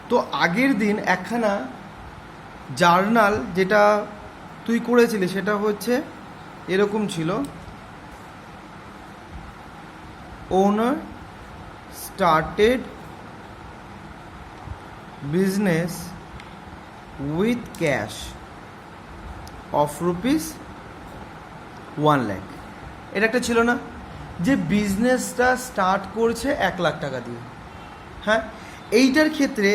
তো আগের দিন একখানা জার্নাল যেটা তুই করেছিলি সেটা হচ্ছে এরকম ছিল, owner started business with cash of rupees 1 lakh. এটা একটা ছিল না যে বিজনেসটা স্টার্ট করছে 1 লাখ টাকা দিয়ে। হ্যাঁ, এইটার ক্ষেত্রে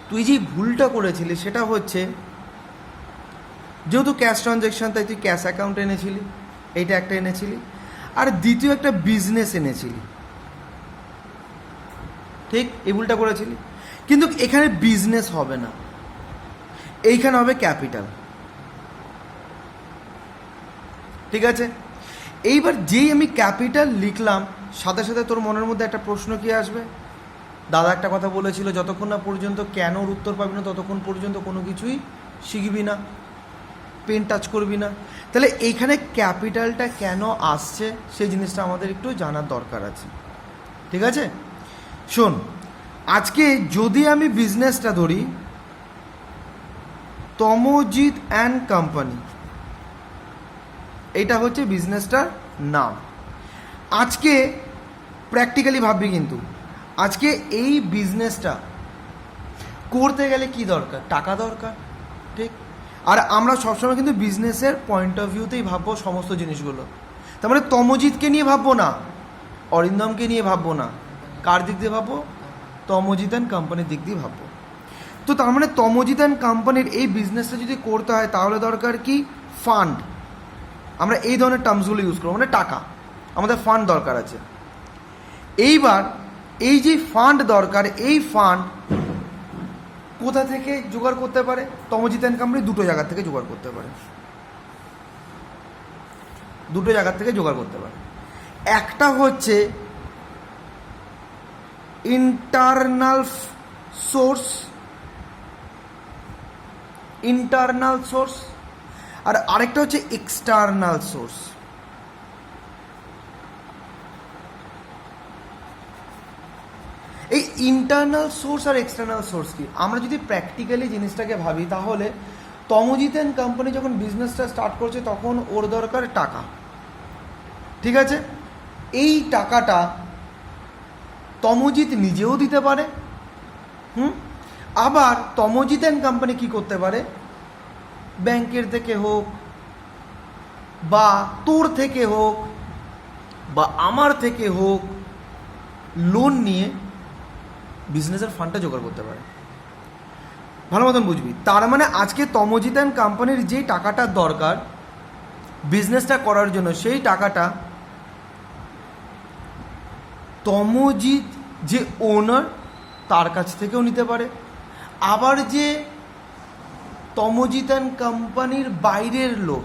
তুই যে ভুলটা করেছিলি সেটা হচ্ছে, যেহেতু ক্যাশ ট্রানজ্যাকশান তাই তুই ক্যাশ অ্যাকাউন্ট এনেছিলি, এইটা একটা এনেছিলি, আর দ্বিতীয় একটা বিজনেস এনেছিলি। ঠিক, এই ভুলটা করেছিলি। কিন্তু এখানে বিজনেস হবে না, এইখানে হবে ক্যাপিটাল। ঠিক আছে, এইবার যেই আমি ক্যাপিটাল লিখলাম সাথে সাথে তোর মনের মধ্যে একটা প্রশ্ন কি আসবে? দাদা একটা কথা বলেছিল, যতক্ষণ না পর্যন্ত কেনর উত্তর পাবি না ততক্ষণ পর্যন্ত কোনো কিছুই শিখবি না, পেন টাচ করবি না। তাহলে এইখানে ক্যাপিটালটা কেন আসছে সেই জিনিসটা আমাদের একটু জানার দরকার আছে। ঠিক আছে, শোন, আজকে যদি আমি বিজনেসটা ধরি তমোজিৎ অ্যান্ড কোম্পানি, এইটা হচ্ছে বিজনেসটার নাম। আজকে প্র্যাকটিক্যালি ভাববি, কিন্তু আজকে এই বিজনেসটা করতে গেলে কি দরকার? টাকা দরকার। ঠিক, আর আমরা সবসময় কিন্তু বিজনেসের পয়েন্ট অফ ভিউতেই ভাববো সমস্ত জিনিসগুলো। তার মানে তমোজিৎকে নিয়ে ভাববো না, অরিন্দমকে নিয়ে ভাববো না, কার দিক দিয়ে ভাববো? তমোজিৎ অ্যান্ড কোম্পানির দিক দিয়ে ভাববো। তো তার মানে তমোজিৎ অ্যান্ড কোম্পানির এই বিজনেসটা যদি করতে হয় তাহলে দরকার কি? ফান্ড। আমরা এই ধরনের টার্মসগুলো ইউজ করবো, মানে টাকা, আমাদের ফান্ড দরকার আছে। এইবার এই যে ফান্ড দরকার, এই ফান্ড কোথা থেকে জোগাড় করতে পারে? তমোজিৎ অ্যান্ড কোম্পানি দুটো জায়গার থেকে জোগাড় করতে পারে, দুটো জায়গার থেকে জোগাড় করতে পারে। একটা হচ্ছে ইন্টারনাল সোর্স, আর আরেকটা হচ্ছে এক্সটার্নাল সোর্স। এই ইন্টারনাল সোর্স আর এক্সটার্নাল সোর্স কি? আমরা যদি প্র্যাকটিক্যালি জিনিসটাকে ভাবি তাহলে তমোজিৎ অ্যান্ড কোম্পানি যখন বিজনেসটা স্টার্ট করছে তখন ওর দরকার টাকা। ঠিক আছে, এই টাকাটা তমোজিৎ নিজেও দিতে পারে, আবার তমোজিৎ অ্যান্ড কোম্পানি কী করতে পারে? ব্যাংকের থেকে হোক বা তোর থেকে হোক বা আমার থেকে হোক, লোন নিয়ে বিজনেসের ফান্ডটা জোগাড় করতে পারে। ভালো মতন বুঝবি। তার মানে আজকে তমোজিৎ অ্যান্ড কোম্পানির যেই টাকাটা দরকার বিজনেসটা করার জন্য, সেই টাকাটা তমোজিৎ যে ওনার তার কাছ থেকেও নিতে পারে, আবার যে তমোজিৎ অ্যান্ড কোম্পানির বাইরের লোক,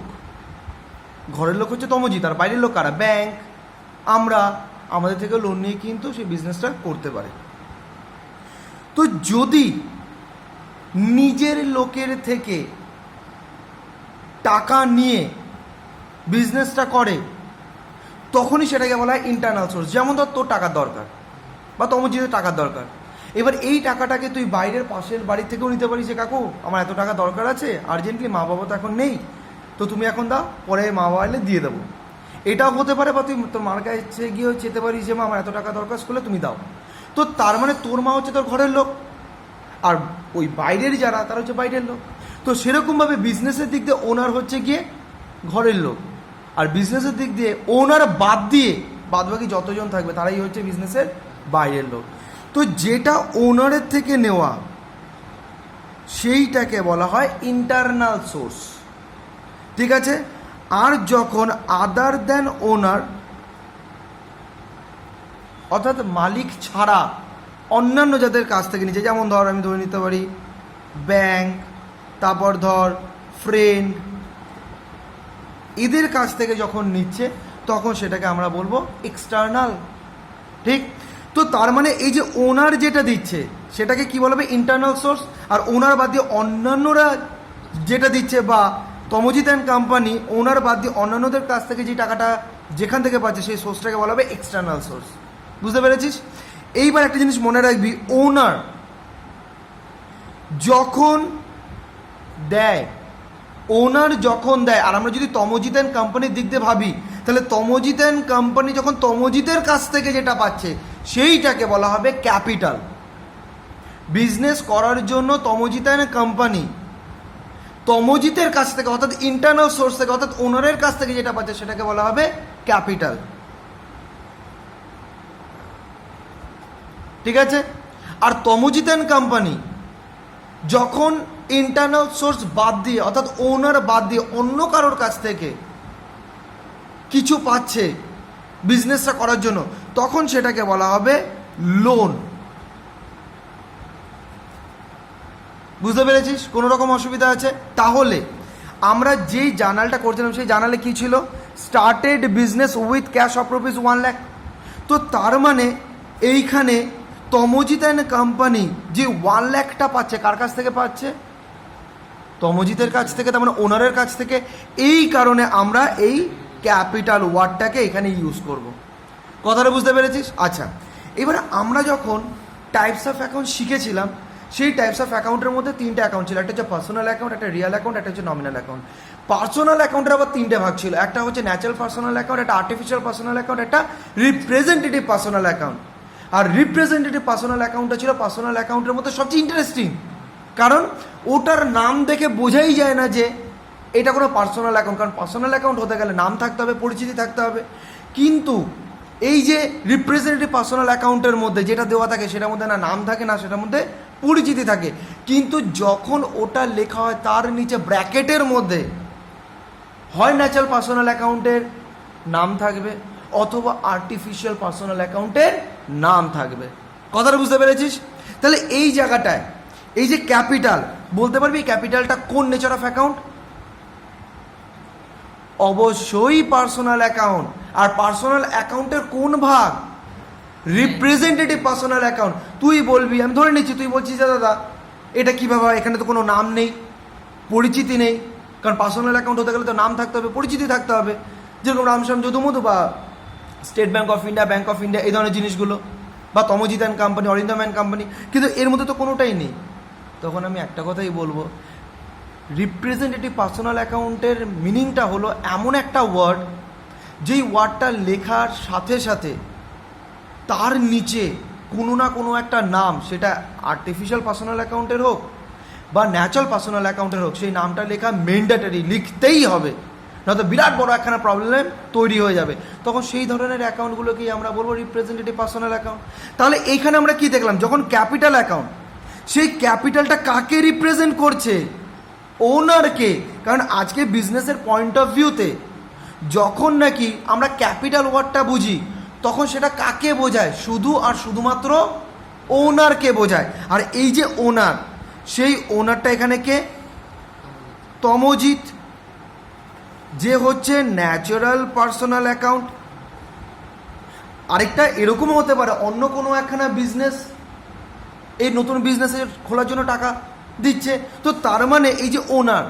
ঘরের লোক হচ্ছে তমোজিৎ, আর বাইরের লোক কারা? ব্যাংক, আমরা, আমাদের থেকে লোন নিয়ে কিন্তু সেই বিজনেসটা করতে পারে। তো যদি নিজের লোকের থেকে টাকা নিয়ে বিজনেসটা করে তখনই সেটাকে বলা হয় ইন্টারনাল সোর্স। যেমন ধর তোর টাকার দরকার বা তমোজিতের টাকার দরকার, এবার এই টাকাটাকে তুই বাইরের পাশের বাড়ির থেকেও নিতে পারিস, যে কাকু আমার এত টাকা দরকার আছে আর্জেন্টলি, মা বাবা তো এখন নেই, তো তুমি এখন দাও, পরে মা বাবা এলে দিয়ে দেবো। এটাও হতে পারে। বা তুই তোর মার কাছে গিয়েও চেতে পারিস যে মা আমার এত টাকা দরকার করলে তুমি দাও। তো তার মানে তোর মা হচ্ছে তোর ঘরের লোক, আর ওই বাইরের যারা তারা হচ্ছে বাইরের লোক। তো সেরকমভাবে বিজনেসের দিক দিয়ে ওনার হচ্ছে গিয়ে ঘরের লোক, আর বিজনেসের দিক দিয়ে ওনার বাদ দিয়ে বাদবাকি যতজন থাকবে তারাই হচ্ছে বিজনেসের বাইরের লোক। তো যেটা ওনারের থেকে নেওয়া সেইটাকে বলা হয় ইন্টারনাল সোর্স। ঠিক আছে, আর যখন আদার দ্যান ওনার, অর্থাৎ মালিক ছাড়া অন্যান্য যাদের কাছ থেকে নিচ্ছে, যেমন ধর আমি ধরে নিতে পারি ব্যাংক, তারপর ধর ফ্রেন্ড, এদের কাছ থেকে যখন নিচ্ছে তখন সেটাকে আমরা বলবো এক্সটার্নাল। ঠিক, তো তার মানে এই যে ওনার যেটা দিচ্ছে সেটাকে কি বলবে? Internal source. আর ওনার বাদ দিয়ে অন্যান্যরা যেটা দিচ্ছে, বা তমোজিৎ অ্যান্ড কোম্পানি ওনার বাদ দিয়ে অন্যান্যদের কাছ থেকে যে টাকাটা যেখান থেকে পাচ্ছে সেই সোর্সটাকে বলা হবে এক্সটার্নাল সোর্স। বুঝতে পেরেছিস? এইবার একটা জিনিস মনে রাখবি, ওনার যখন দেয়, ওনার যখন দেয়, আর আমরা যদি তমোজিৎ অ্যান্ড কোম্পানির দিক দিয়ে ভাবি, তাহলে তমোজিৎ অ্যান্ড কোম্পানি যখন তমোজিতের কাছ থেকে যেটা পাচ্ছে সেইটাকে বলা হবে ক্যাপিটাল। বিজনেস করার জন্য তমোজিৎ অ্যান্ড কোম্পানি তমোজিতের কাছ থেকে অর্থাৎ ইন্টারনাল সোর্স থেকে অর্থাৎ ওনারের কাছ থেকে যেটা পাচ্ছে সেটাকে বলা হবে ক্যাপিটাল। ঠিক আছে? আর তমোজিৎ অ্যান্ড কোম্পানি যখন ইন্টারনাল সোর্স বাদ দিয়ে অর্থাৎ ওনার বাদ দিয়ে অন্য কারোর কাছ থেকে কিছু পাচ্ছে বিজনেসটা করার জন্য, তখন সেটাকে বলা হবে লোন। বুঝতে পেরেছিস? কোনো রকম অসুবিধা আছে? তাহলে আমরা যেই জার্নালটা করছিলাম সেই জার্নালে কি ছিল? Started business with cash of rupees 1 lakh. তো তার মানে এইখানে তমোজিৎ অ্যান্ড কোম্পানি যে 1 লাখটা পাচ্ছে কার কাছ থেকে পাচ্ছে? তমোজিতের কাছ থেকে, তার মানে ওনারের কাছ থেকে। এই কারণে আমরা এই ক্যাপিটাল ওয়ার্ডটাকে এখানে ইউজ করব। কথাটা বুঝতে পেরেছিস? আচ্ছা, এবার আমরা যখন টাইপস অফ অ্যাকাউন্ট শিখেছিলাম সেই টাইপস অফ অ্যাকাউন্টের মধ্যে 3টে অ্যাকাউন্ট ছিল। একটা হচ্ছে পার্সোনাল অ্যাকাউন্ট, একটা রিয়েল অ্যাকাউন্ট, একটা হচ্ছে নমিনাল অ্যাকাউন্ট। পার্সোনাল অ্যাকাউন্টের আবার 3টে ভাগ ছিল। একটা হচ্ছে ন্যাচারাল পার্সোনাল অ্যাকাউন্ট, একটা আর্টিফিশিয়াল পার্সোনাল অ্যাকাউন্ট, একটা রিপ্রেজেন্টেটিভ পার্সোনাল অ্যাকাউন্ট। আর রিপ্রেজেন্টেটিভ পার্সোনাল অ্যাকাউন্টটা ছিল পার্সোনাল অ্যাকাউন্টের মধ্যে সবচেয়ে ইন্টারেস্টিং, কারণ ওটার নাম দেখে বোঝাই যায় না যে এটা কোনো পার্সোনাল অ্যাকাউন্ট, কারণ পার্সোনাল অ্যাকাউন্ট হতে গেলে নাম থাকতে হবে, পরিচিতি থাকতে হবে। কিন্তু এই যে রিপ্রেজেন্টেটিভ পার্সোনাল অ্যাকাউন্টের মধ্যে যেটা দেওয়া থাকে সেটার মধ্যে না নাম থাকে না সেটার মধ্যে পরিচিতি থাকে, কিন্তু যখন ওটা লেখা হয় তার নিচে ব্র্যাকেটের মধ্যে হয় ন্যাচারাল পার্সোনাল অ্যাকাউন্টের নাম থাকবে অথবা আর্টিফিশিয়াল পার্সোনাল অ্যাকাউন্টের নাম থাকবে। কথাটা বুঝতে পেরেছিস? তাহলে এই জায়গাটায় এই যে ক্যাপিটাল, বলতে পারবি ক্যাপিটালটা কোন নেচার অফ অ্যাকাউন্ট? অবশ্যই পার্সোনাল অ্যাকাউন্ট। আর পার্সোনাল অ্যাকাউন্টের কোন ভাগ? Representative personal account. তুই বলবি, আমি ধরে নিচ্ছি তুই বলছিস যে দাদা এটা কীভাবে হয়, এখানে তো কোনো নাম নেই, পরিচিতি নেই, কারণ পার্সোনাল অ্যাকাউন্ট হতে গেলে তো নাম থাকতে হবে, পরিচিতি থাকতে হবে, যেরকম রামশ্যাম যদুমধু বা state bank of India, bank of India, এই ধরনের জিনিসগুলো, বা Tamojit and company, Arindam and company, কিন্তু এর মধ্যে তো কোনোটাই নেই। তখন আমি একটা কথাই বলবো, রিপ্রেজেন্টেটিভ পার্সোনাল অ্যাকাউন্টের মিনিংটা হলো এমন একটা ওয়ার্ড যেই ওয়ার্ডটা লেখার সাথে সাথে তার নিচে কোনো না কোনো একটা নাম, সেটা আর্টিফিশিয়াল পার্সোনাল অ্যাকাউন্টের হোক বা ন্যাচারাল পার্সোনাল অ্যাকাউন্টের হোক, সেই নামটা লেখা ম্যান্ডেটরি, লিখতেই হবে, নয়তো বিরাট বড় একখানা প্রবলেম তৈরি হয়ে যাবে। তখন সেই ধরনের অ্যাকাউন্টগুলোকেই আমরা বলবো রিপ্রেজেন্টেটিভ পার্সোনাল অ্যাকাউন্ট। তাহলে এইখানে আমরা কি দেখলাম? যখন ক্যাপিটাল অ্যাকাউন্ট, সেই ক্যাপিটালটা কাকে রিপ্রেজেন্ট করছে? ওনারকে। কারণ আজকে বিজনেসের পয়েন্ট অফ ভিউতে যখন নাকি আমরা ক্যাপিটাল ওয়ার্ডটা বুঝি তখন সেটা কাকে বোঝায়? শুধু আর শুধুমাত্র ওনারকে বোঝায়। আর এই যে ওনার, সেই ওনারটা এখানে কে? তমোজিৎ, যে হচ্ছে ন্যাচারাল পার্সোনাল অ্যাকাউন্ট। আরেকটা এরকমও হতে পারে অন্য কোনো একখানা বিজনেস এই নতুন বিজনেসের খোলার জন্য টাকা দিচ্ছে, তো তার মানে এই যে ওনার,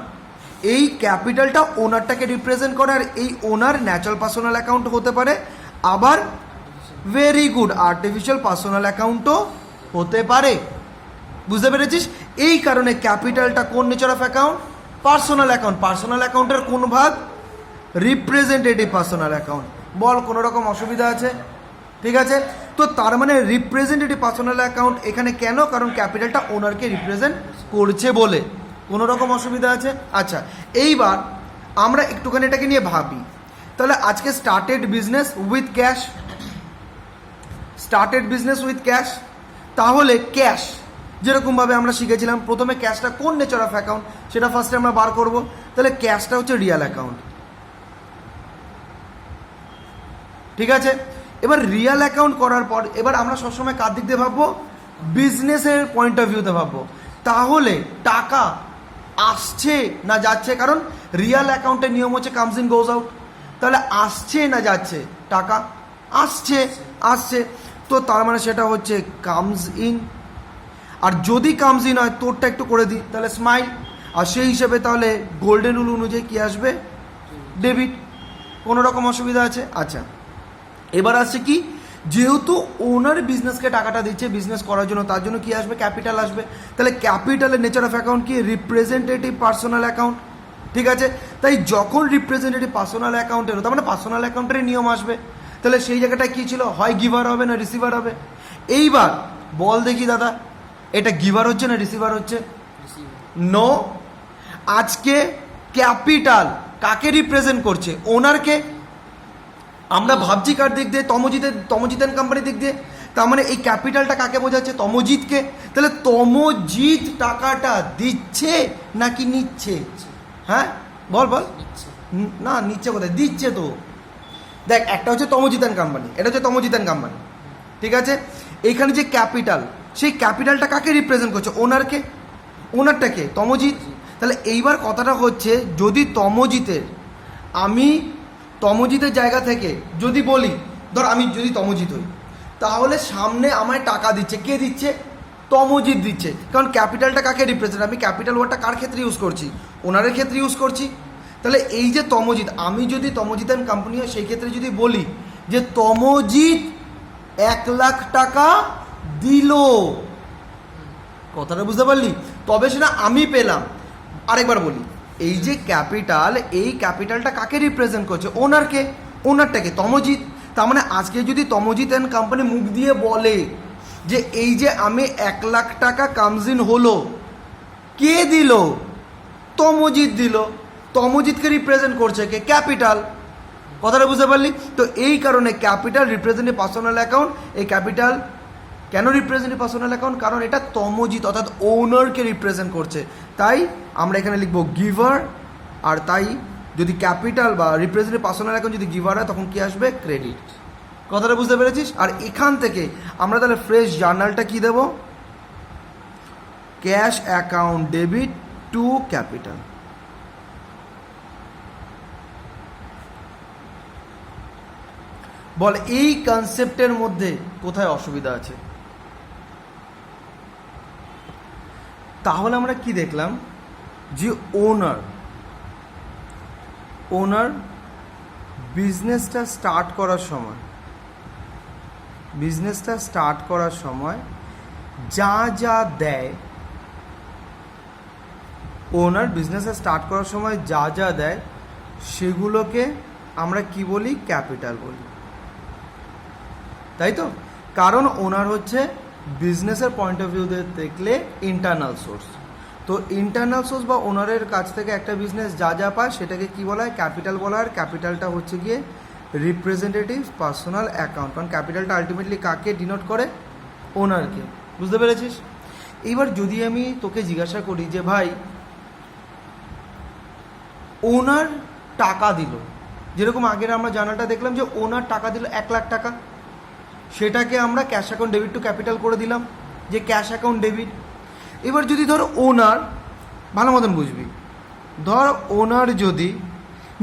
এই ক্যাপিটালটা ওনারটাকে রিপ্রেজেন্ট করে। আর এই ওনার ন্যাচারাল পার্সোনাল অ্যাকাউন্ট হতে পারে, আবার ভেরি গুড আর্টিফিশিয়াল পার্সোনাল অ্যাকাউন্টও হতে পারে। বুঝতে পেরেছিস? এই কারণে ক্যাপিটালটা কোন nature of account? Personal account. Personal অ্যাকাউন্টের কোন ভাগ? Representative personal account. বল, কোনো রকম অসুবিধা আছে? ঠিক আছে, তো তার মানে রিপ্রেজেন্টেটিভ পার্সোনাল অ্যাকাউন্ট এখানে কেন? কারণ ক্যাপিটালটা ওনারকে রিপ্রেজেন্ট করছে বলে। কোনো রকম অসুবিধা আছে? আচ্ছা, এইবার আমরা একটুখানি এটাকে নিয়ে ভাবি। তাহলে আজকে started business with cash, started business with cash, তাহলে ক্যাশ যেরকমভাবে আমরা শিখেছিলাম, প্রথমে ক্যাশটা কোন নেচার অফ অ্যাকাউন্ট সেটা ফার্স্টে আমরা বার করব। তাহলে ক্যাশটা হচ্ছে রিয়েল অ্যাকাউন্ট। ঠিক আছে, এবার রিয়েল অ্যাকাউন্ট করার পর এবার আমরা সবসময় কার দিক দিয়ে ভাববো? বিজনেসের পয়েন্ট অফ ভিউতে ভাববো। তাহলে টাকা আসছে না যাচ্ছে? কারণ রিয়েল অ্যাকাউন্টের নিয়ম হচ্ছে কামস ইন গোজ আউট। তাহলে আসছে না যাচ্ছে? টাকা আসছে, আসছে, তো তার মানে সেটা হচ্ছে কামস ইন। আর যদি কামস ইন হয়, তোরটা একটু করে দিই, তাহলে স্মাইল। আর সেই হিসেবে তাহলে গোল্ডেন রুল অনুযায়ী কী আসবে? ডেবিট। কোনো রকম অসুবিধা আছে? আচ্ছা, এবার আসছে কি? যেহেতু ওনার বিজনেসকে টাকাটা দিচ্ছে বিজনেস করার জন্য, তার জন্য কি আসবে? ক্যাপিটাল আসবে। তাহলে ক্যাপিটালের নেচার অফ অ্যাকাউন্ট কি? Representative personal account. ঠিক আছে, তাই যখন রিপ্রেজেন্টেটিভ পার্সোনাল অ্যাকাউন্ট এলো, তার মানে পার্সোনাল অ্যাকাউন্টের নিয়ম আসবে। তাহলে সেই জায়গাটায় কী ছিল? হয় গিভার হবে না রিসিভার হবে। এইবার বল দেখি দাদা, এটা গিভার হচ্ছে না রিসিভার হচ্ছে? নো। আজকে ক্যাপিটাল কাকে রিপ্রেজেন্ট করছে? ওনারকে। আমরা ভাবছি কার দিক দিয়ে? তমজিৎ অ্যান্ড কোম্পানির দিক দিয়ে। তার মানে এই ক্যাপিটালটা কাকে বোঝাচ্ছে? তমজিৎকে। তাহলে তমজিৎ টাকাটা দিচ্ছে নাকি নিচ্ছে? হ্যাঁ বল বল। না, নিচ্ছে কোথায়? দিচ্ছে তো। দেখ, একটা হচ্ছে তমজিৎ অ্যান্ড কোম্পানি, এটা হচ্ছে তমজিৎ অ্যান্ড কোম্পানি। ঠিক আছে, এইখানে যে ক্যাপিটাল, সেই ক্যাপিটালটা কাকে রিপ্রেজেন্ট করছে? ওনারকে। ওনারটাকে তমজিৎ। তাহলে এইবার কথাটা হচ্ছে, যদি আমি তমজিতের জায়গা থেকে যদি বলি, ধর আমি যদি তমজিৎ হই, তাহলে সামনে আমায় টাকা দিচ্ছে কে দিচ্ছে? তমজিৎ দিচ্ছে। কারণ ক্যাপিটালটা কাকে রিপ্রেজেন্ট? আমি ক্যাপিটাল ওয়ার্ডটা কার ক্ষেত্রে ইউজ করছি? ওনারের ক্ষেত্রে ইউজ করছি। তাহলে এই যে তমজিৎ, আমি যদি তমজিৎ অ্যান্ড কোম্পানি হয়, সেই ক্ষেত্রে যদি বলি যে তমজিৎ 1,00,000 টাকা দিল, কথাটা বুঝতে পারলি? তবে সেটা আমি পেলাম। আরেকবার বলি, এই যে ক্যাপিটাল, এই ক্যাপিটালটা কাকে রিপ্রেজেন্ট করছে? ওনারকে। ওনারটাকে তমজিৎ। তার মানে আজকে যদি তমজিৎ অ্যান্ড কোম্পানি মুখ দিয়ে বলে যে এই যে আমি 1,00,000 টাকা কামস ইন হলো, কে দিল? তমজিৎ দিল। তমজিৎকে রিপ্রেজেন্ট করছে কে? ক্যাপিটাল। কথাটা বুঝতে পারলি? তো এই কারণে ক্যাপিটাল রিপ্রেজেন্টেটিভ পার্সোনাল অ্যাকাউন্ট। এই ক্যাপিটাল কেন রিপ্রেজেন্টেটিভ পার্সোনাল অ্যাকাউন্ট? কারণ এটা তমজিৎ অর্থাৎ ওনারকে রিপ্রেজেন্ট করছে। তাই আমরা এখানে লিখবো গিভার। আর তাই যদি ক্যাপিটাল বা রিপ্রেজেন্টেটিভ পার্সোনাল অ্যাকাউন্ট যদি গিভার হয়, তখন কি আসবে? ক্রেডিট। কথাটা বুঝতে পেরেছিস? আর এখান থেকে আমরা তাহলে ফ্রেশ জার্নালটা কি দেব? Cash account debit to capital. বল এই কনসেপ্টের মধ্যে কোথায় অসুবিধা আছে? তাহলে আমরা কি দেখলাম? যে ওনার বিজনেসটা স্টার্ট করার সময় যা যা দেয়, ওনার বিজনেসটা স্টার্ট করার সময় যা যা দেয়, সেগুলোকে আমরা কি বলি? ক্যাপিটাল বলি। তাই তো? কারণ ওনার হচ্ছে বিজনেসের পয়েন্ট অফ ভিউ দেখলে ইন্টারনাল সোর্স। তো ইন্টারনাল সোর্স বা ওনারের কাছ থেকে একটা বিজনেস যা যা পায়, সেটাকে কি বলা হয়? ক্যাপিটাল বলা হয়। আর ক্যাপিটালটা হচ্ছে গিয়ে রিপ্রেজেন্টেটিভ পার্সোনাল অ্যাকাউন্ট। কারণ ক্যাপিটালটা আলটিমেটলি কাকে ডিনোট করে? ওনারকে। বুঝতে পেরেছিস? এইবার যদি আমি তোকে জিজ্ঞাসা করি যে ভাই, ওনার টাকা দিল, যেরকম আগের আমরা জানাটা দেখলাম যে ওনার টাকা দিল 1,00,000 টাকা, সেটাকে আমরা cash account debit to capital করে দিলাম, যে ক্যাশ অ্যাকাউন্ট ডেবিট। এবার যদি ধর ওনার, ভালো মতন বুঝবি, ধর ওনার যদি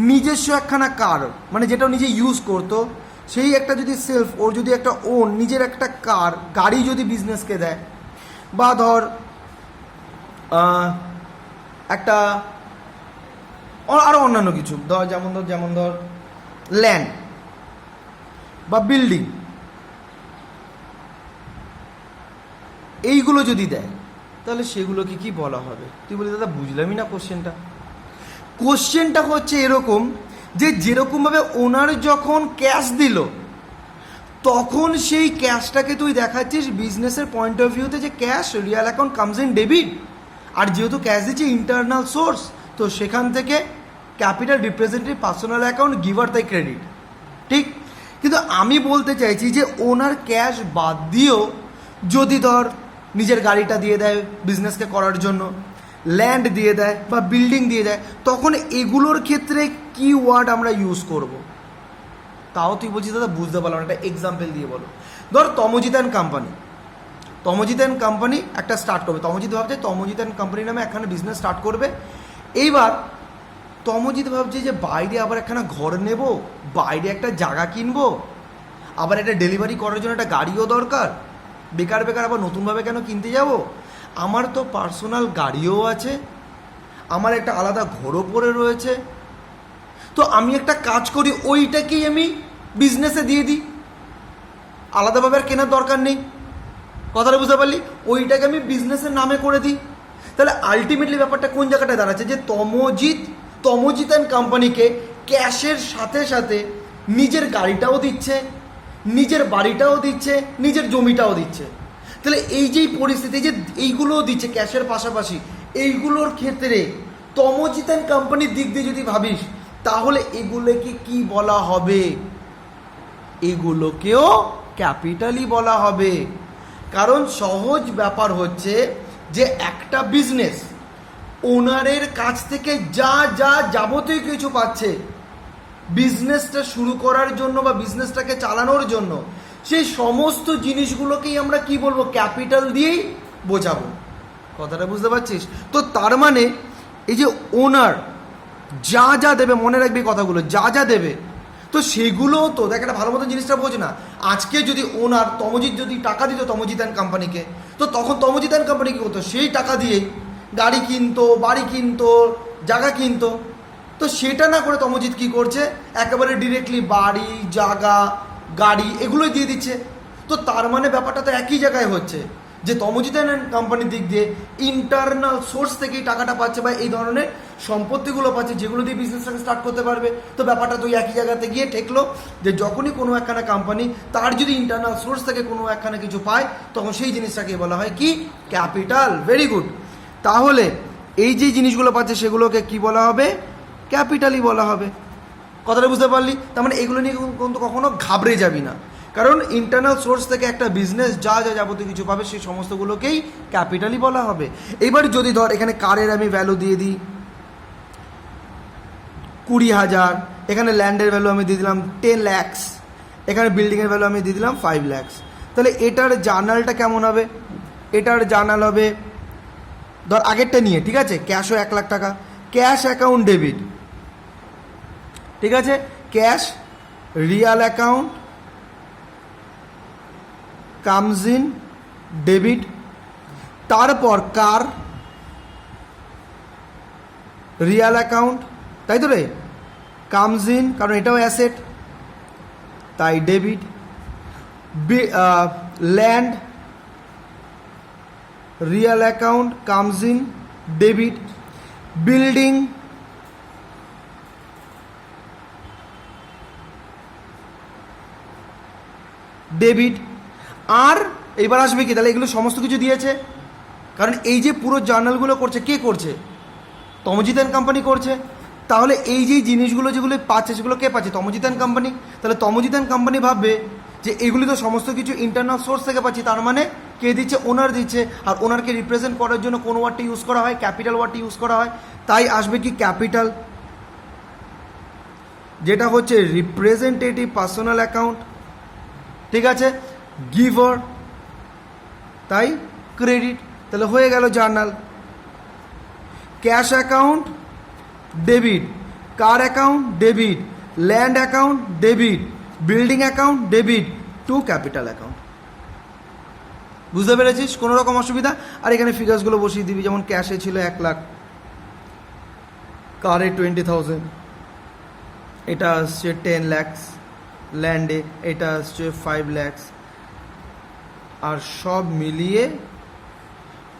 নিজস্ব একখানা কার, মানে যেটা নিজে ইউজ করতো, সেই একটা যদি ওর যদি একটা নিজের একটা গাড়ি যদি বিজনেসকে দেয়, বা ধর একটা আরও অন্যান্য কিছু, যেমন ধর ল্যান্ড বা বিল্ডিং, এইগুলো যদি দেয়, তাহলে সেগুলোকে কি বলা হবে? তুই বলি দাদা বুঝলামই না কোশ্চেনটা হচ্ছে এরকম যে যেরকমভাবে ওনার যখন ক্যাশ দিল, তখন সেই ক্যাশটাকে তুই দেখাচ্ছিস বিজনেসের পয়েন্ট অফ ভিউতে যে cash real account comes in debit. আর যেহেতু ক্যাশ দিচ্ছে ইন্টারনাল সোর্স, তো সেখান থেকে capital representative personal account, giver তাই ক্রেডিট। ঠিক? কিন্তু আমি বলতে চাইছি যে ওনার ক্যাশ বাদ দিয়েও যদি ধর নিজের গাড়িটা দিয়ে দেয় বিজনেসকে করার জন্য, ল্যান্ড দিয়ে দেয় বা বিল্ডিং দিয়ে দেয়, তখন এগুলোর ক্ষেত্রে কি ওয়ার্ড আমরা ইউজ করব? তাও তুই বলছিস দাদা বুঝতে পারলাম, একটা এক্সাম্পল দিয়ে বলো। ধর তমজিৎ অ্যান্ড কোম্পানি একটা স্টার্ট করবে। তমজিৎ ভাবছে তমজিৎ অ্যান্ড কোম্পানি নামে একখানা বিজনেস স্টার্ট করবে। এইবার তমজিৎ ভাবছে যে বাইরে আবার একখানা ঘর নেব, বাইরে একটা জায়গা কিনবো, আবার একটা ডেলিভারি করার জন্য একটা গাড়িও দরকার, বেকার আবার নতুনভাবে কেন কিনতে যাব? আমার তো পার্সোনাল গাড়িও আছে, আমার একটা আলাদা ঘরও পড়ে রয়েছে, তো আমি একটা কাজ করি, ওইটাকেই আমি বিজনেসে দিয়ে দিই। আলাদাভাবে আর কেনার দরকার নেই। কথাটা বুঝতে পারলি? ওইটাকে আমি বিজনেসের নামে করে দিই। তাহলে আলটিমেটলি ব্যাপারটা কোন জায়গাটায় দাঁড়াচ্ছে, যে তমোজিৎ অ্যান্ড কোম্পানিকে ক্যাশের সাথে সাথে নিজের গাড়িটাও দিচ্ছে, নিজের বাড়িটাও দিচ্ছে, নিজের জমিটাও দিচ্ছে। তাহলে এই যেই পরিস্থিতি, যে এইগুলোও দিচ্ছে ক্যাশের পাশাপাশি, এইগুলোর ক্ষেত্রে তমোজিৎ অ্যান্ড কোম্পানির দিক দিয়ে যদি ভাবিস, তাহলে এগুলোকে কি বলা হবে? এগুলোকেও ক্যাপিটালই বলা হবে। কারণ সহজ ব্যাপার হচ্ছে যে একটা বিজনেস ওনারের কাছ থেকে যা যা যাবতীয় কিছু পাচ্ছে বিজনেসটা শুরু করার জন্য বা বিজনেসটাকে চালানোর জন্য, সেই সমস্ত জিনিসগুলোকেই আমরা কি বলবো? ক্যাপিটাল দিয়েই বোঝাবো। কথাটা বুঝতে পারছিস? তো তার মানে এই যে ওনার যা যা দেবে, মনে রাখবি কথাগুলো, যা যা দেবে, তো সেগুলোও তো দেখ, একটা ভালো মতো জিনিসটা বোঝ না। আজকে যদি ওনার তমোজিৎ যদি টাকা দিত তমোজিৎ অ্যান্ড কোম্পানিকে, তো তখন তমোজিৎ অ্যান্ড কোম্পানি কী করতো? সেই টাকা দিয়েই গাড়ি কিনতো, বাড়ি কিনতো, জায়গা কিনতো। তো সেটা না করে তমোজিৎ কী করছে? একেবারে ডিরেক্টলি বাড়ি, জায়গা, গাড়ি এগুলোই দিয়ে দিচ্ছে। তো তার মানে ব্যাপারটা তো একই জায়গায় হচ্ছে, যে তমোজিৎ অ্যান্ড কোম্পানির দিক দিয়ে ইন্টারনাল সোর্স থেকেই টাকাটা পাচ্ছে, বা এই ধরনের সম্পত্তিগুলো পাচ্ছে যেগুলো দিয়ে বিজনেসটাকে স্টার্ট করতে পারবে। তো ব্যাপারটা তো একই জায়গাতে গিয়ে ঠেকলো, যে যখনই কোনো একখানা কোম্পানি তার যদি ইন্টারনাল সোর্স থেকে কোনো একখানা কিছু পায়, তখন সেই জিনিসটাকে বলা হয় কি? ক্যাপিটাল। Very good. তাহলে এই যে জিনিসগুলো পাচ্ছে সেগুলোকে কি বলা হবে? ক্যাপিটালই বলা হবে। কথাটা বুঝতে পারলি? তার মানে এগুলো নিয়ে কিন্তু কখনো ঘাবড়ে যাবি না, কারণ ইন্টারনাল সোর্স থেকে একটা বিজনেস যা যা যাবতীয় কিছু পাবে সেই সমস্তগুলোকেই ক্যাপিটালই বলা হবে। এইবার যদি ধর এখানে কারের আমি ভ্যালু দিয়ে দিই 20,000, এখানে ল্যান্ডের ভ্যালু আমি দিয়ে দিলাম 10 lakhs, এখানে বিল্ডিংয়ের ভ্যালু আমি দিয়ে দিলাম 5 lakhs, তাহলে এটার জার্নালটা কেমন হবে? এটার জার্নাল হবে, ধর আগেরটা নিয়ে, ঠিক আছে, ক্যাশও 1 লাখ টাকা, ক্যাশ অ্যাকাউন্ট ডেবিট, ঠিক আছে, cash real account comes in debit, তারপর কার রিয়াল অ্যাকাউন্ট, তাই তো রে, কামস ইন, কারণ এটাও অ্যাসেট তাই debit, land real account comes in debit, building debit. আর এইবার আসবে কি? তাহলে এগুলো সমস্ত কিছু দিয়েছে, কারণ এই যে পুরো জার্নালগুলো করছে কে করছে? তমোজিৎ অ্যান্ড কোম্পানি করছে। তাহলে এই যে জিনিসগুলো যেগুলো পাচ্ছে সেগুলো কে পাচ্ছে? Tamojit and company. তাহলে তমোজিৎ অ্যান্ড কোম্পানি ভাববে যে এগুলি তো সমস্ত কিছু ইন্টারনাল সোর্স থেকে পাচ্ছি, তার মানে কে দিচ্ছে? ওনার দিচ্ছে। আর ওনারকে রিপ্রেজেন্ট করার জন্য কোন ওয়ার্ডটি ইউজ করা হয়? ক্যাপিটাল ওয়ার্ডটি ইউজ করা হয়। তাই আসবে কি? ক্যাপিটাল, যেটা হচ্ছে রিপ্রেজেন্টেটিভ পার্সোনাল অ্যাকাউন্ট, ঠিক আছে, গিভার, তাই ক্রেডিট। তাহলে হয়ে গেল journal. Cash account debit, car account debit, land account debit, building account debit to capital account. বুঝতে পেরেছিস? কোনো রকম অসুবিধা? আর এখানে ফিগার্সগুলো বসিয়ে দিবি, যেমন ক্যাশে ছিল 1 লাখ, কারে 20,000, এটা আসছে 10 lakhs, ল্যান্ডে এটা আসছে 5 lakhs, আর সব মিলিয়ে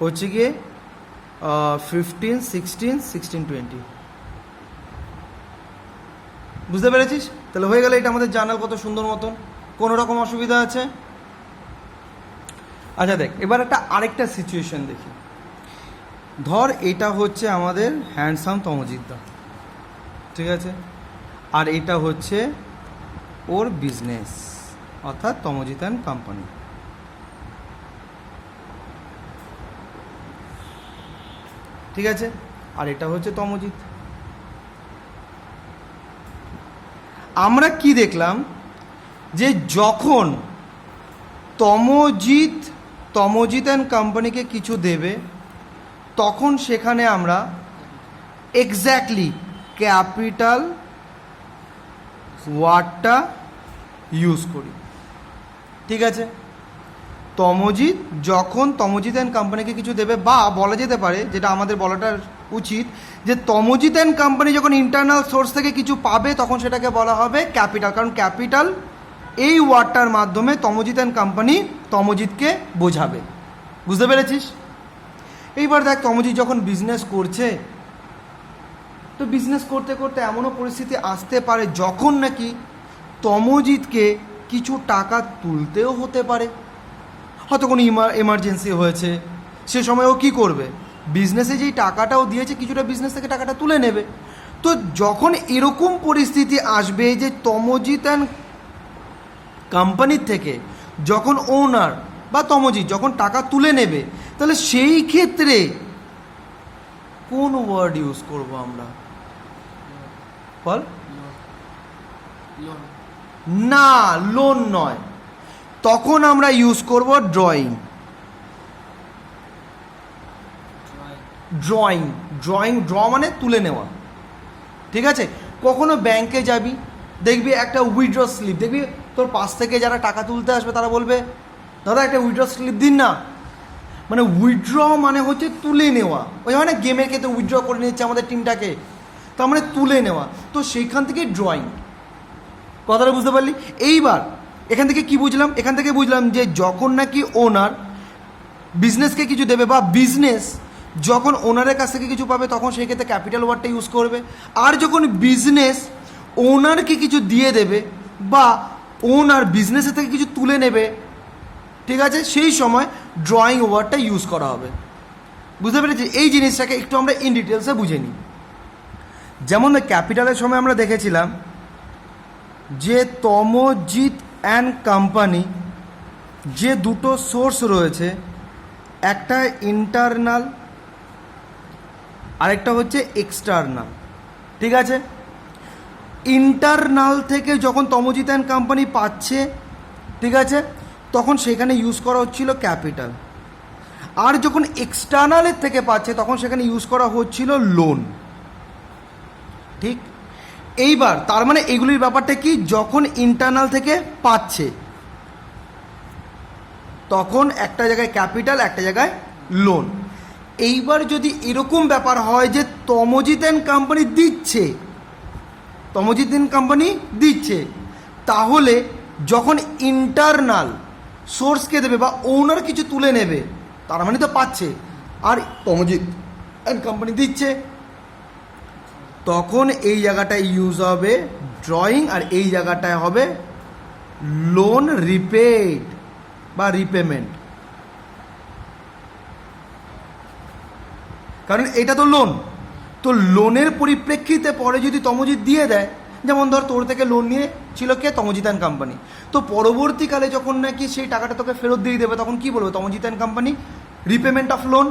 হচ্ছে গিয়ে 15, 16, 16, 20। বুঝতে পেরেছিস? তাহলে হয়ে গেলে এটা আমাদের জার্নাল কত সুন্দর মতন। কোনো রকম অসুবিধা আছে? আচ্ছা দেখ, এবার আরেকটা সিচুয়েশন দেখি। ধর এটা হচ্ছে আমাদের হ্যান্ডসাম তমোজিৎ দা, ঠিক আছে, আর এটা হচ্ছে ওর বিজনেস, অর্থাৎ তমোজিৎ অ্যান্ড কোম্পানি। ঠিক আছে, আর এটা হচ্ছে তমোজিৎ। আমরা কি দেখলাম? যে যখন তমোজিৎ অ্যান্ড কোম্পানিকে কিছু দেবে, তখন সেখানে আমরা এক্স্যাক্টলি ক্যাপিটাল ওয়ার্ডটা ইউজ করি। ঠিক আছে, যখন তমোজিৎ অ্যান্ড কোম্পানিকে কিছু দেবে, বা বলা যেতে পারে, যেটা আমাদের বলাটা উচিত, যে তমোজিৎ অ্যান্ড কোম্পানি যখন ইন্টারনাল সোর্স থেকে কিছু পাবে তখন সেটাকে বলা হবে ক্যাপিটাল, কারণ ক্যাপিটাল এই ওয়ার্ডটার মাধ্যমে তমজিৎ অ্যান্ড কোম্পানি তমজিৎকে বোঝাবে। বুঝতে পেরেছিস? এইবার দেখ, তমজিৎ যখন বিজনেস করছে, তো বিজনেস করতে করতে এমনও পরিস্থিতি আসতে পারে যখন নাকি তমজিৎকে কিছু টাকা তুলতেও হতে পারে। হয়তো কোনো এমার্জেন্সি হয়েছে, সে সময় ও কী করবে? বিজনেসে যেই টাকাটাও দিয়েছে কিছুটা বিজনেস থেকে টাকাটা তুলে নেবে। তো যখন এরকম পরিস্থিতি আসবে যে তমজিৎ অ্যান্ড কোম্পানির থেকে যখন ওনার বা তমজিৎ যখন টাকা তুলে নেবে, তাহলে সেই ক্ষেত্রে কোন ওয়ার্ড ইউজ করব আমরা? বল। না, লোন নয়, তখন আমরা ইউজ করব ড্রয়িং। ড্রয়িং ড্রয়িং ড্র মানে তুলে নেওয়া। ঠিক আছে? কখনো ব্যাংকে যাবি, দেখবি একটা উইথড্র স্লিপ, দেখবি তোর পাশ থেকে যারা টাকা তুলতে আসবে তারা বলবে, দাদা একটা উইথড্র স্লিপ দিন না। মানে উইথড্র মানে হচ্ছে তুলে নেওয়া। ওই মানে গেমের ক্ষেত্রে উইথড্র করে নিচ্ছে আমাদের টিমটাকে, তার মানে তুলে নেওয়া। তো সেইখান থেকে ড্রয়িং। কথাটা বুঝতে পারলি? এইবার এখান থেকে কি বুঝলাম? এখান থেকে বুঝলাম যে যখন নাকি ওনার বিজনেসকে কিছু দেবে বা বিজনেস যখন ওনারের কাছ থেকে কিছু পাবে, তখন সেই ক্ষেত্রে ক্যাপিটাল ওয়ার্ডটা ইউজ করবে। আর যখন বিজনেস ওনারকে কিছু দিয়ে দেবে বা ওনার বিজনেসের থেকে কিছু তুলে নেবে, ঠিক আছে, সেই সময় ড্রয়িং ওয়ার্ডটা ইউজ করা হবে। বুঝতে পেরেছি? এই জিনিসটাকে একটু আমরা ইন ডিটেলসে বুঝে নিই। যেমন ক্যাপিটালের সময় আমরা দেখেছিলাম যে তমজিৎ অ্যান্ড কোম্পানি যে দুটো সোর্স রয়েছে, একটা ইন্টারনাল আরেকটা হচ্ছে এক্সটার্নাল। ঠিক আছে? ইন্টারনাল থেকে যখন তমজিৎ অ্যান্ড কোম্পানি পাচ্ছে, ঠিক আছে, তখন সেখানে ইউজ করা হচ্ছিল ক্যাপিটাল। আর যখন এক্সটার্নালের থেকে পাচ্ছে তখন সেখানে ইউজ করা হচ্ছিল লোন। ঠিক? এইবার তার মানে এগুলির ব্যাপারটা কি, যখন ইন্টারনাল থেকে পাচ্ছে তখন একটা জায়গায় ক্যাপিটাল, একটা জায়গায় লোন। এইবার যদি এরকম ব্যাপার হয় যে তমজিৎ অ্যান্ড কোম্পানি দিচ্ছে, তমজিৎ অ্যান্ড কোম্পানি দিচ্ছে, তাহলে যখন ইন্টারনাল সোর্সকে দেবে বা ওনার কিছু তুলে নেবে, তার মানে তো পাচ্ছে, আর তমজিৎ অ্যান্ড কোম্পানি দিচ্ছে, তখন এই জায়গাটায় ইউজ হবে ড্রয়িং, আর এই জায়গাটায় হবে লোন রিপেড বা রিপেমেন্ট। কারণ এটা তো লোন, তো লোনের পরিপ্রেক্ষিতে পরে যদি তমজিৎ দিয়ে দেয়, যেমন ধর তোর থেকে লোন নিয়ে ছিল কে? Tamajit and company. তো পরবর্তীকালে যখন নাকি সেই টাকাটা তোকে ফেরত দিয়ে দেবে, তখন কি বলবে? Tamojit and company repayment of loan.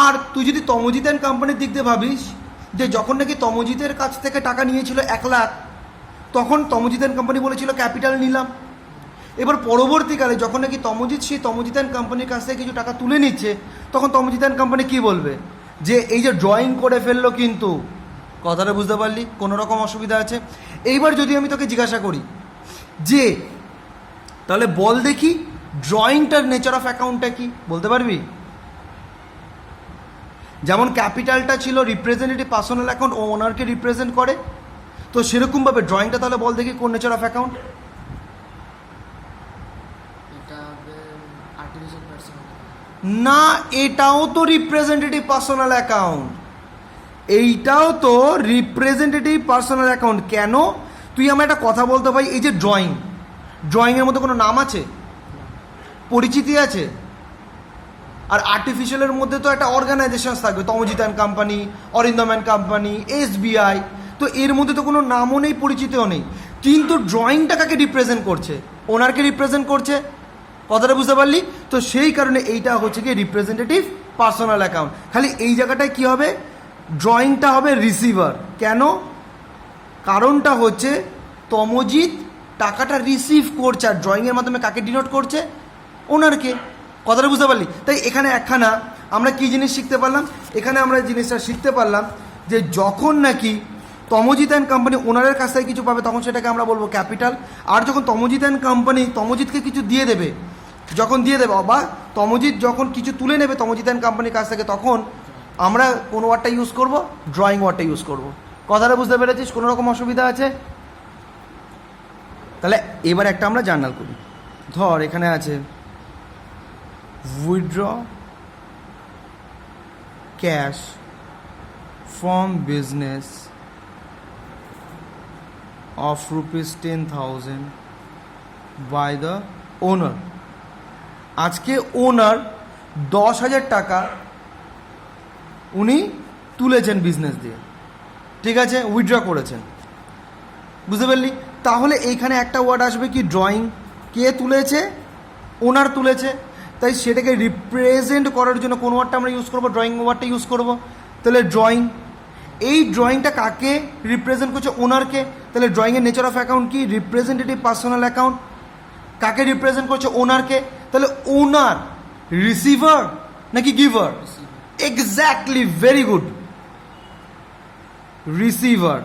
আর তুই যদি তমজিৎ অ্যান্ড কোম্পানির দিক দিয়ে ভাবিস যে যখন নাকি তমজিতের কাছ থেকে টাকা নিয়েছিল 1 লাখ, তখন তমজিৎ অ্যান্ড কোম্পানি বলেছিল ক্যাপিটাল নিলাম। এবার পরবর্তীকালে যখন নাকি তমজিৎ সেই তমজিৎ অ্যান্ড কোম্পানির কাছ থেকে কিছু টাকা তুলে নিচ্ছে, তখন তমজিৎ অ্যান্ড কোম্পানি কী বলবে? যে এই যে ড্রয়িং করে ফেললো। কিন্তু কথাটা বুঝতে পারলি? কোনো রকম অসুবিধা আছে? এইবার যদি আমি তোকে জিজ্ঞাসা করি যে তাহলে বল দেখি ড্রয়িংটার নেচার অফ অ্যাকাউন্টটা কি, বলতে পারবি? যেমন ক্যাপিটালটা ছিল রিপ্রেজেন্টেটিভ পার্সোনাল অ্যাকাউন্ট, ও ওনারকে রিপ্রেজেন্ট করে, তো সেরকমভাবে ড্রয়িংটা তাহলে বল দেখি কোন নেচার অফ অ্যাকাউন্ট? না, এটাও তো রিপ্রেজেন্টেটিভ পার্সোনাল অ্যাকাউন্ট, এইটাও তো রিপ্রেজেন্টেটিভ পার্সোনাল অ্যাকাউন্ট। কেন? তুই আমার একটা কথা বলতে পারি, এই যে ড্রয়িংয়ের মধ্যে কোনো নাম আছে, পরিচিতি আছে? আর আর্টিফিশিয়ালের মধ্যে তো একটা অর্গানাইজেশন থাকবে, Tamajit and company, Arindam and company, SBI, তো এর মধ্যে তো কোনো নামও নেই, পরিচিতিও নেই। কিন্তু ড্রয়িংটা কাকে রিপ্রেজেন্ট করছে? ওনারকে রিপ্রেজেন্ট করছে। কথাটা বুঝতে পারলি? তো সেই কারণে এইটা হচ্ছে কি রিপ্রেজেন্টেটিভ পার্সোনাল অ্যাকাউন্ট। খালি এই জায়গাটায় কি হবে? ড্রয়িংটা হবে রিসিভার। কেন? কারণটা হচ্ছে তমজিৎ টাকাটা রিসিভ করছে, আর ড্রয়িংয়ের মাধ্যমে কাকে ডিনোট করছে? ওনারকে। কথাটা বুঝতে পারলি? তাই এখানে একখানা আমরা কি জিনিস শিখতে পারলাম? এখানে আমরা জিনিসটা শিখতে পারলাম যে যখন নাকি তমজিৎ অ্যান্ড কোম্পানি ওনারের কাছ থেকে কিছু পাবে, তখন সেটাকে আমরা বলবো ক্যাপিটাল। আর যখন তমজিৎ অ্যান্ড কোম্পানি তমজিৎকে কিছু দিয়ে দেবে, যখন দিয়ে দেবে বা তমজিৎ যখন কিছু তুলে নেবে তমজিৎ অ্যান্ড কোম্পানির কাছ থেকে, তখন আমরা কোন ওয়ার্ডটা ইউজ করব? ড্রয়িং ওয়ার্ডটা ইউজ করব। কথাটা বুঝতে পেরেছিস? কোনো রকম অসুবিধা আছে? তাহলে এবার একটা আমরা জার্নাল করি। ধর এখানে আছে withdraw cash from business of ₹10,000 by the owner. আজকে ওনার 10,000 টাকা উনি তুলেছেন বিজনেস দিয়ে, ঠিক আছে, উইথড্র করেছেন, বুঝতে পারলি? তাহলে এইখানে একটা ওয়ার্ড আসবে কি, ড্রয়িং। কে তুলেছে? ওনার তুলেছে, তাই সেটাকে রিপ্রেজেন্ট করার জন্য কোন ওয়ার্ডটা আমরা ইউজ করবো? ড্রয়িং ওয়ার্ডটা ইউজ করব। তাহলে ড্রয়িং, এই ড্রয়িংটা কাকে রিপ্রেজেন্ট করছে? ওনারকে। তাহলে ড্রয়িংয়ের নেচার অফ অ্যাকাউন্ট কি? Representative personal account. কাকে রিপ্রেজেন্ট করছে? ওনারকে। তাহলে ওনার রিসিভার নাকি giver? Exactly, very good, receiver.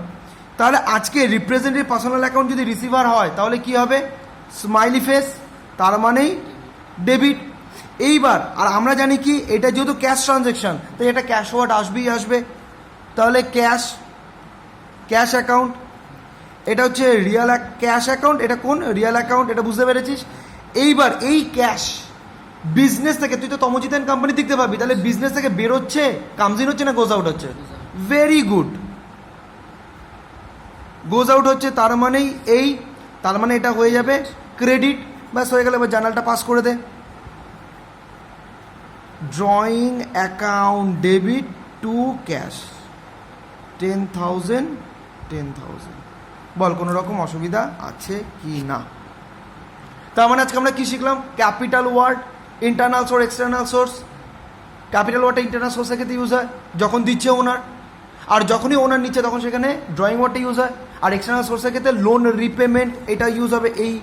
তাহলে আজকে রিপ্রেজেন্টেটিভ পার্সোনাল অ্যাকাউন্ট যদি রিসিভার হয় তাহলে কি হবে? স্মাইলি ফেস, তার মানেই ডেবিট। এইবার আর আমরা জানি কি, এটা যেহেতু ক্যাশ ট্রানজ্যাকশন তাই এটা ক্যাশ ওয়ার্ড আসবেই আসবে। তাহলে ক্যাশ, ক্যাশ অ্যাকাউন্ট, এটা হচ্ছে রিয়েল ক্যাশ অ্যাকাউন্ট। এটা কোন? রিয়েল অ্যাকাউন্ট, এটা বুঝতে পেরেছিস? এইবার এই ক্যাশ বিজনেস থেকে, তুই তো তমোজিৎ অ্যান্ড কোম্পানি দেখতে পাবি, তাহলে বিজনেস থেকে বেরোচ্ছে, কামস ইন হচ্ছে না গোজ আউট হচ্ছে? ভেরি গুড, গোজ আউট হচ্ছে, তার মানেই এই, তার মানে এটা হয়ে যাবে ক্রেডিট। ব্যাস হয়ে গেল। এবার জার্নালটা পাস করে দে। Drawing account debit to cash 10,000 10,000। বল কোনো রকম অসুবিধা আছে কি না? তার মানে আজকে আমরা কি শিখলাম? Capital word, internal source, external source. Capital ওয়ার্ডটা ইন্টারনাল সোর্সের ক্ষেত্রে ইউজ হয় যখন দিচ্ছে ওনার, আর যখনই ওনার নিচ্ছে তখন সেখানে ড্রয়িং ওয়ার্ডটা ইউজ হয়। আর এক্সটার্নাল সোর্সের ক্ষেত্রে লোন রিপেমেন্ট, এটা ইউজ হবে। এই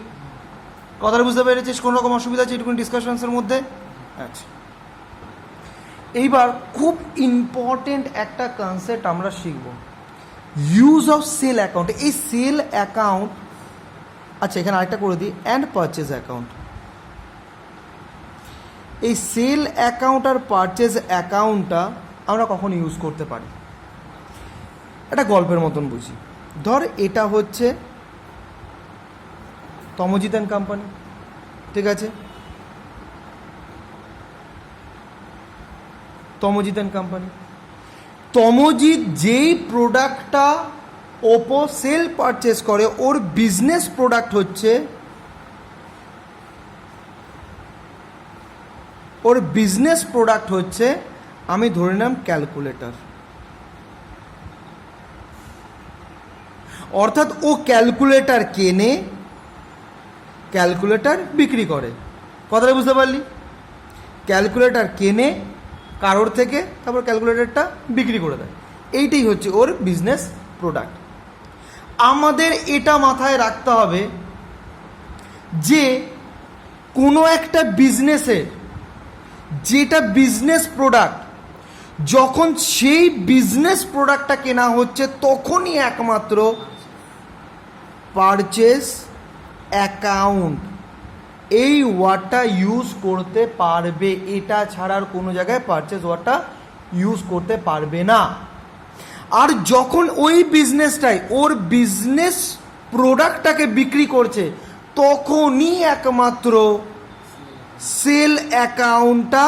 কথাটা বুঝতে পেরেছিস? কোনো রকম অসুবিধা আছে এটুকুন ডিসকাশনসের মধ্যে? আচ্ছা, এইবার খুব ইম্পর্টেন্ট একটা কনসেপ্ট আমরা শিখব, ইউজ অফ সেল অ্যাকাউন্ট। এই সেল অ্যাকাউন্ট, আচ্ছা এখানে আরেকটা করে দিই, অ্যান্ড পারচেজ অ্যাকাউন্ট। এই সেল অ্যাকাউন্ট আর পারচেজ অ্যাকাউন্টটা আমরা কখন ইউজ করতে পারি? এটা গল্পের মতন বুঝি। ধর এটা হচ্ছে তমোজিৎ অ্যান্ড কোম্পানি, ঠিক আছে, তমোজিৎ অ্যান্ড কোম্পানি। তমোজিৎ যেই প্রোডাক্টটা ওপো সেল পারচেস করে, ওর বিজনেস প্রোডাক্ট হচ্ছে, ওর বিজনেস প্রোডাক্ট হচ্ছে, আমি ধরে নিলাম ক্যালকুলেটর। অর্থাৎ ও ক্যালকুলেটর কেনে, ক্যালকুলেটর বিক্রি করে। কথাটা বুঝতে পারলি? ক্যালকুলেটর কেনে কারোর থেকে, তারপর ক্যালকুলেটরটা বিক্রি করে দেয়। এইটাই হচ্ছে ওর বিজনেস প্রোডাক্ট। আমাদের এটা মাথায় রাখতে হবে যে কোনো একটা বিজনেসের যেটা বিজনেস প্রোডাক্ট, যখন সেই বিজনেস প্রোডাক্টটা কেনা হচ্ছে তখনই একমাত্র পারচেস অ্যাকাউন্ট এই ওয়ার্ডটা ইউজ করতে পারবে। এটা ছাড়ার কোনো জায়গায় পারচেস ওয়ার্ডটা ইউজ করতে পারবে না। আর যখন ওই বিজনেসটাই ওর বিজনেস প্রোডাক্টটাকে বিক্রি করছে তখনই একমাত্র সেল অ্যাকাউন্টটা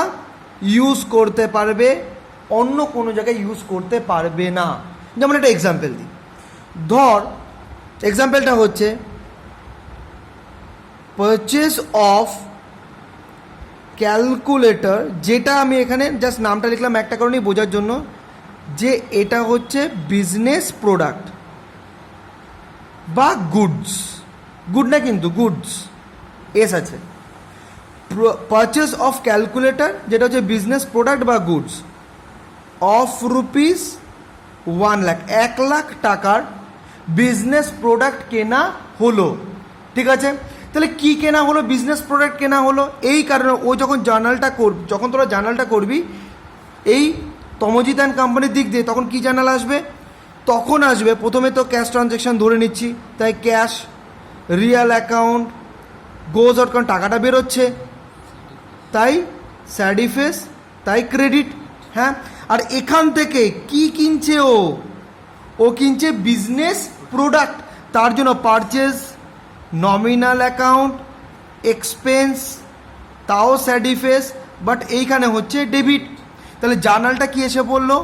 ইউজ করতে পারবে, অন্য কোনো জায়গায় ইউজ করতে পারবে না। যেমন একটা এক্সাম্পল দিই, ধর এক্সাম্পলটা হচ্ছে পারচেস অফ ক্যালকুলেটর, যেটা আমি এখানে জাস্ট নামটা লিখলাম একটা কারণেই বোঝার জন্য যে এটা হচ্ছে বিজনেস প্রোডাক্ট বা গুডস, গুড না কিন্তু গুডস এস আছে। পারচেস অফ ক্যালকুলেটর যেটা হচ্ছে বিজনেস প্রোডাক্ট বা গুডস অফ ₹1 লাখ, 1 লাখ টাকার বিজনেস প্রোডাক্ট কেনা হলো, ঠিক আছে। তাহলে কি কেনা হলো? বিজনেস প্রোডাক্ট কেনা হলো। এই কারণে ও যখন জার্নালটা করবি, যখন তোরা জার্নালটা করবি এই তমোজিৎ অ্যান্ড কোম্পানির দিক দিয়ে, তখন কি জার্নাল আসবে? তখন আসবে প্রথমে তো ক্যাশ ট্রানজ্যাকশন ধরে নিচ্ছি, তাই ক্যাশ, রিয়েল অ্যাকাউন্ট, গোজ আউট, কারণ টাকাটা বেরোচ্ছে, তাই স্যাডিফেস, তাই ক্রেডিট। হ্যাঁ, আর এখান থেকে কি কিনছে ও কিনছে বিজনেস প্রোডাক্ট, তার জন্য পারচেজ নমিনাল অ্যাকাউন্ট, এক্সপেন্স, তাও স্যাডিফেস, বাট এইখানে হচ্ছে ডেবিট। তাহলে জার্নালটা কি এসে পড়লো?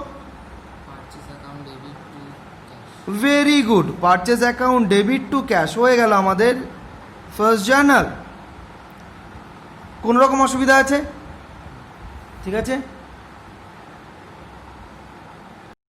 Purchase account debit to cash. Very good, purchase account debit to cash হয়ে গেল আমাদের ফার্স্ট জার্নাল। কোনো রকম অসুবিধা আছে? ঠিক আছে।